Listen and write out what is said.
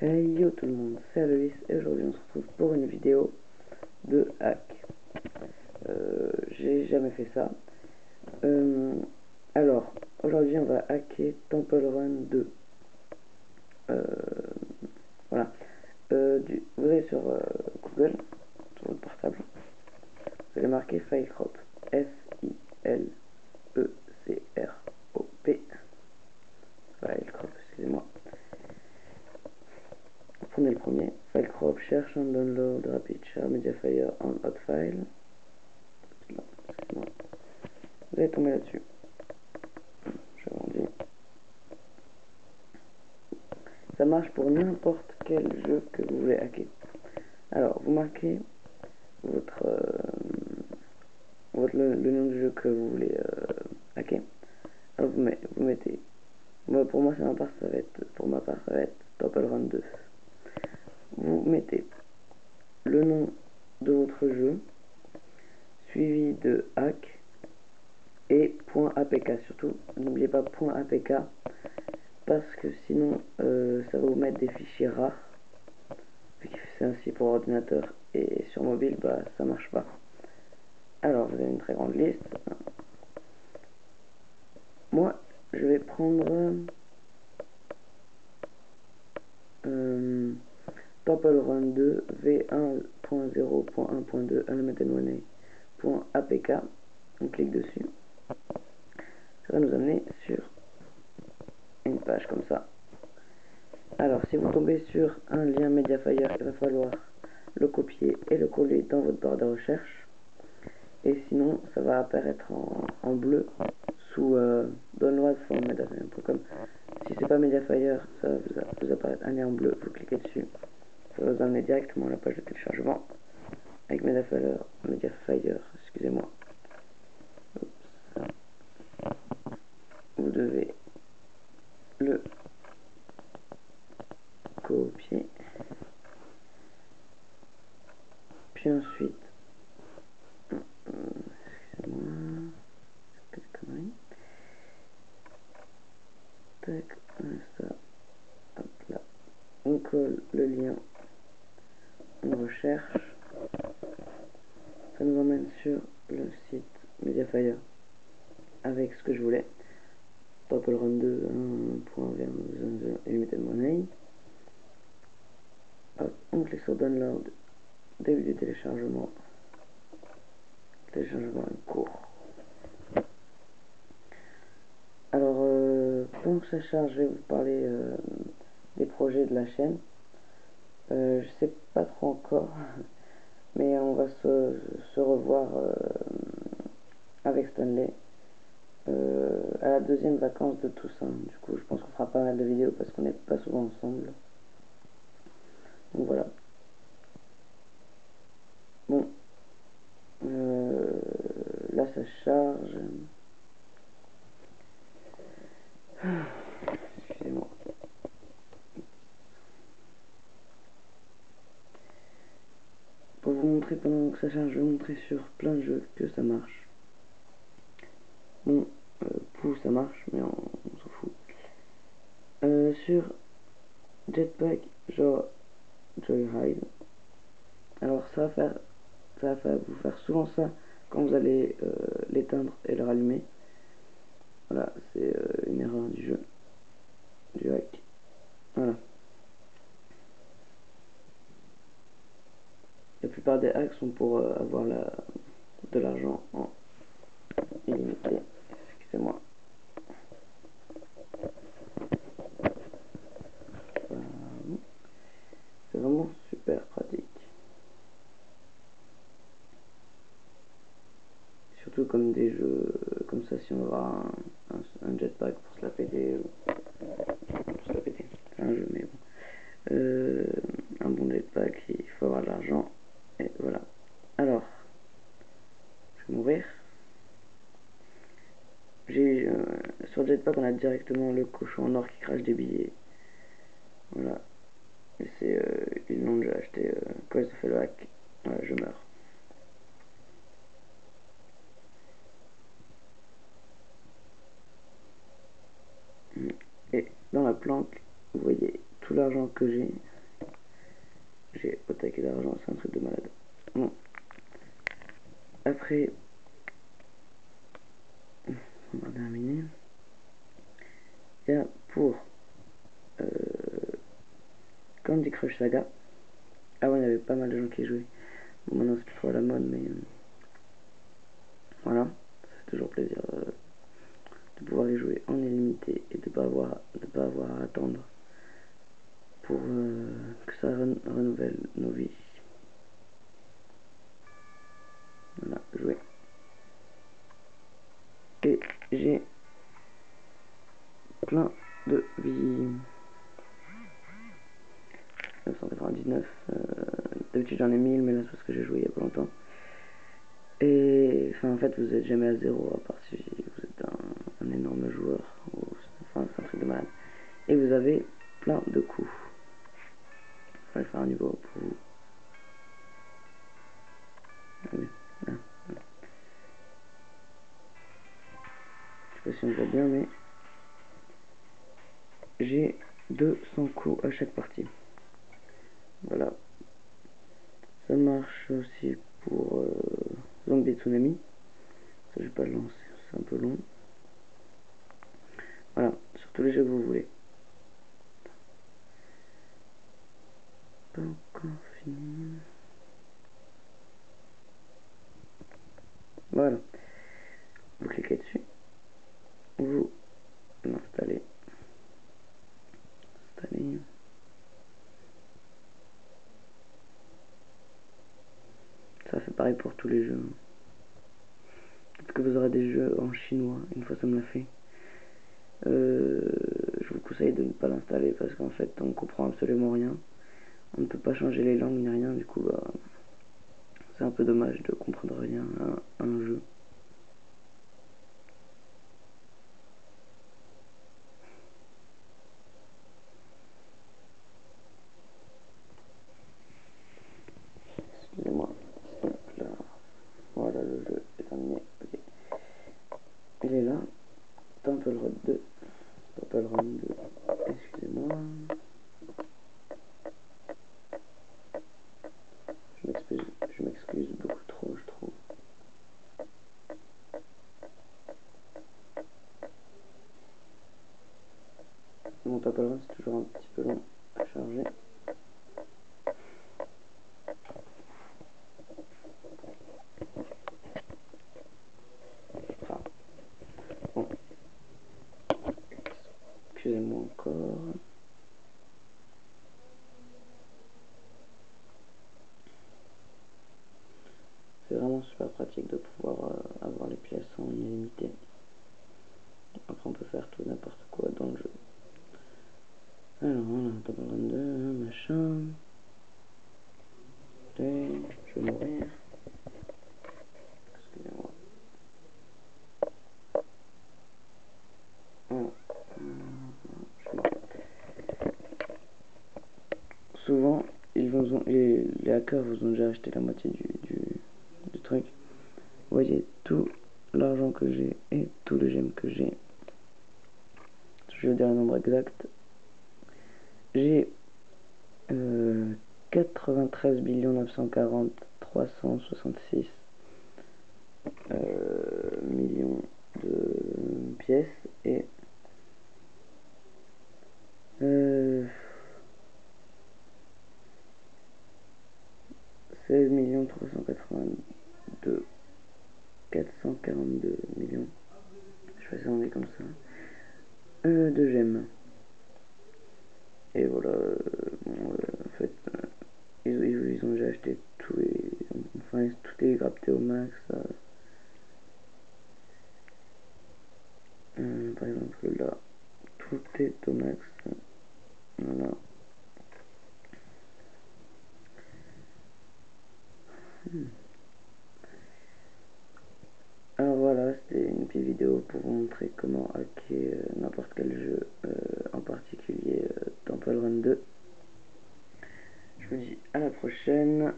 Hey yo tout le monde, c'est Aloïs et aujourd'hui on se retrouve pour une vidéo de hack. J'ai jamais fait ça. Alors, aujourd'hui on va hacker Temple Run 2. Voilà. Vous allez sur Google, sur votre portable, vous allez marquer FileCrop. F-I-L-E-C-R-O-P. FileCrop, excusez-moi. Prenez le premier, FileCrop, cherche un download, rapid share, Mediafire, on hot file. Excusez-moi. Vous allez tomber là-dessus. Ça marche pour n'importe quel jeu que vous voulez hacker. Alors, vous marquez le nom du jeu que vous voulez hacker. Alors, vous mettez. Pour ma part, ça va être Temple Run 2. Vous mettez le nom de votre jeu, suivi de hack et .apk. Surtout, n'oubliez pas .apk. Parce que sinon ça va vous mettre des fichiers rares, vu que c'est ainsi pour ordinateur et sur mobile, bah ça marche pas. Alors vous avez une très grande liste. Moi je vais prendre Temple Run 2 v1.0.1.2 unlimited money.apk. On clique dessus, ça va nous amener sur une page comme ça. Alors, si vous tombez sur un lien Mediafire, il va falloir le copier et le coller dans votre barre de recherche. Et sinon, ça va apparaître en bleu sous download.mediafire.com. Si c'est pas Mediafire, ça va vous apparaître un lien en bleu. Vous cliquez dessus, ça va vous amener directement à la page de téléchargement avec Mediafire, excusez-moi. Vous devez le copier. Puis ensuite, excusez-moi, quelle connerie. Tac, ça, hop là. On colle le lien, on recherche. Ça nous emmène sur le site Mediafire avec ce que je voulais. Temple Run 2 1.0 Unlimited Money. Hop, on clique sur Download. Début du téléchargement. Téléchargement est court. Alors, pendant que ça charge, je vais vous parler des projets de la chaîne. Je sais pas trop encore, mais on va se revoir avec Stanley à la deuxième vacance de Toussaint. Du coup, je pense qu'on fera pas mal de vidéos parce qu'on n'est pas souvent ensemble. Donc voilà. Bon, là ça charge. Excusez-moi. Pour vous montrer pendant que ça charge, je vais vous montrer sur plein de jeux que ça marche. Bon, pour ça marche, mais on s'en fout. Sur Jetpack, genre Joyride. Alors ça va vous faire souvent ça quand vous allez l'éteindre et le rallumer. Voilà, c'est une erreur du jeu, du hack. Voilà. La plupart des hacks sont pour avoir de l'argent en illimité. Excusez-moi. C'est vraiment super pratique. Surtout comme des jeux comme ça, si on aura un jetpack pour se la péter. Pour se la péter, c'est un jeu, mais bon. Un bon jetpack, il faut avoir de l'argent. Et voilà. Alors, je vais m'ouvrir. Sur Jetpack, on a directement le cochon en or qui crache des billets. Voilà. Et c'est ils l'ont déjà acheté quand ils ont fait le hack. Voilà, je meurs. Et dans la planque, vous voyez tout l'argent que j'ai. j'ai au taquet d'argent, c'est un truc de malade. Bon. Après, on va terminer. Il y a pour Candy Crush Saga. Ah ouais, il y avait pas mal de gens qui jouaient. Bon, maintenant c'est plus trop à la mode, mais voilà, ça fait toujours plaisir de pouvoir y jouer en illimité et de pas avoir à attendre pour que ça renouvelle nos vies. Voilà, jouer. Et j'ai plein de vie. 999. D'habitude j'en ai 1000, mais là c'est parce que j'ai joué il y a pas longtemps. Et enfin en fait vous êtes jamais à zéro, à part si vous êtes un énorme joueur. Enfin c'est un truc de malade. Et vous avez plein de coups. Je vais faire un niveau pour vous. Allez, là. Je sais pas si on voit bien, mais j'ai 200 coups à chaque partie. Voilà. Ça marche aussi pour Zombie Tsunami. Ça, je vais pas le lancer, c'est un peu long. Voilà, sur tous les jeux que vous voulez. Pas encore fini. Voilà. Vous cliquez dessus. Vous l'installez. Ça fait pareil pour tous les jeux. Peut-être que vous aurez des jeux en chinois, une fois ça me l'a fait. Je vous conseille de ne pas l'installer parce qu'en fait on comprend absolument rien. On ne peut pas changer les langues ni rien, du coup bah, c'est un peu dommage de comprendre rien à un jeu. Excusez-moi. Là. Voilà, le jeu est terminé. Okay. Il est là. Temple Run 2. Temple Run 2. Excusez-moi. Je m'excuse beaucoup trop, je trouve. Mon Temple Run, c'est toujours un petit peu long à charger. Enfin, bon. Excusez-moi encore. C'est vraiment super pratique de pouvoir avoir les pièces en illimité. Après on peut faire tout n'importe quoi dans le jeu. Alors voilà, Temple Run 2, machin. Je vais mourir. Excusez-moi. Voilà. Je suis mort. Souvent, les hackers vous ont déjà acheté la moitié du truc. Vous voyez tout l'argent que j'ai et tous les gemmes que j'ai. Je vais vous dire le nombre exact. J'ai 93 940 366 millions de pièces et 16 382 442 millions. Je vais ça comme ça. De gemmes. Et voilà, bon, en fait, ils ont déjà acheté tous les. Enfin, tout est grapté au max. Par exemple, là, tout est au max. Voilà. Alors voilà, c'était une petite vidéo pour vous montrer comment hacker n'importe quel jeu, en particulier Temple Run 2. Je vous dis à la prochaine.